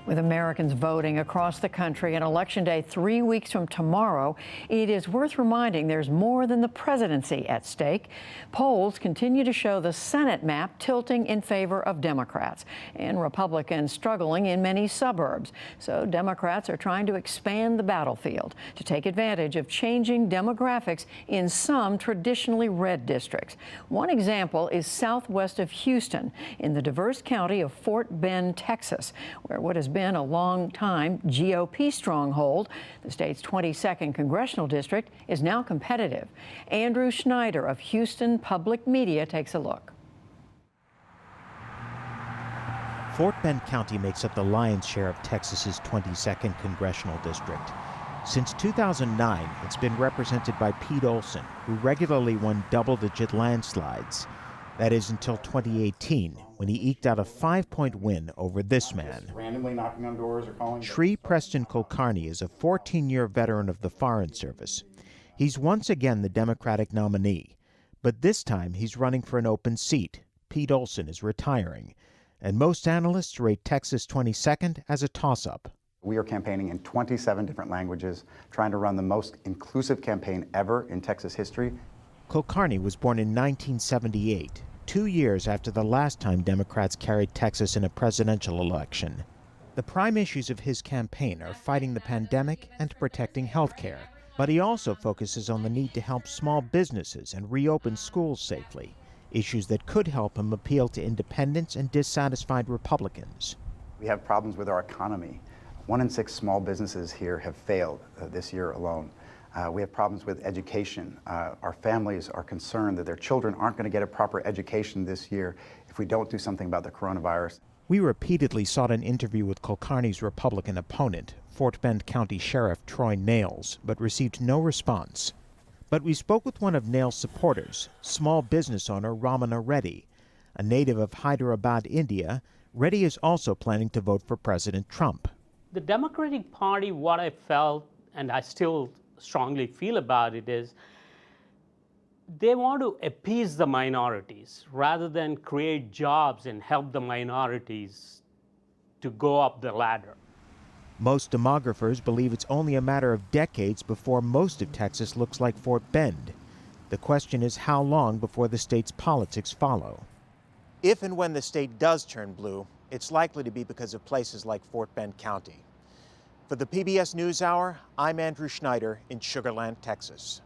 With Americans voting across the country and Election Day 3 weeks from tomorrow, it is worth reminding there's more than the presidency at stake. Polls continue to show the Senate map tilting in favor of Democrats and Republicans struggling in many suburbs. So Democrats are trying to expand the battlefield to take advantage of changing demographics in some traditionally red districts. One example is southwest of Houston in the diverse county of Fort Bend, Texas, where what has been a long time GOP stronghold, the state's 22nd congressional district, is now competitive. Andrew Schneider of Houston Public Media takes a look. Fort Bend County makes up the lion's share of Texas's 22nd congressional district. Since 2009, it's been represented by Pete Olson, who regularly won double-digit landslides. That is until 2018, when he eked out a 5-point win over this man. Randomly knocking on doors or calling. Sri Preston Kulkarni is a 14-year veteran of the Foreign Service. He's once again the Democratic nominee, but this time he's running for an open seat. Pete Olson is retiring, and most analysts rate Texas 22nd as a toss-up. We are campaigning in 27 different languages, trying to run the most inclusive campaign ever in Texas history. Kulkarni was born in 1978, 2 years after the last time Democrats carried Texas in a presidential election. The prime issues of his campaign are fighting the pandemic and protecting health care, but he also focuses on the need to help small businesses and reopen schools safely, issues that could help him appeal to independents and dissatisfied Republicans. We have problems with our economy. 1 in 6 small businesses here have failed this year alone. We have problems with education. Our families are concerned that their children aren't going to get a proper education this year if we don't do something about the coronavirus. We repeatedly sought an interview with Kulkarni's Republican opponent, Fort Bend County Sheriff Troy Nails, but received no response. But we spoke with one of Nails' supporters, small business owner Ramana Reddy. A native of Hyderabad, India, Reddy is also planning to vote for President Trump. The Democratic Party, what I felt, and I still strongly feel about it, is they want to appease the minorities rather than create jobs and help the minorities to go up the ladder. Most demographers believe it's only a matter of decades before most of Texas looks like Fort Bend. The question is how long before the state's politics follow. If and when the state does turn blue, it's likely to be because of places like Fort Bend County. For the PBS NewsHour, I'm Andrew Schneider in Sugar Land, Texas.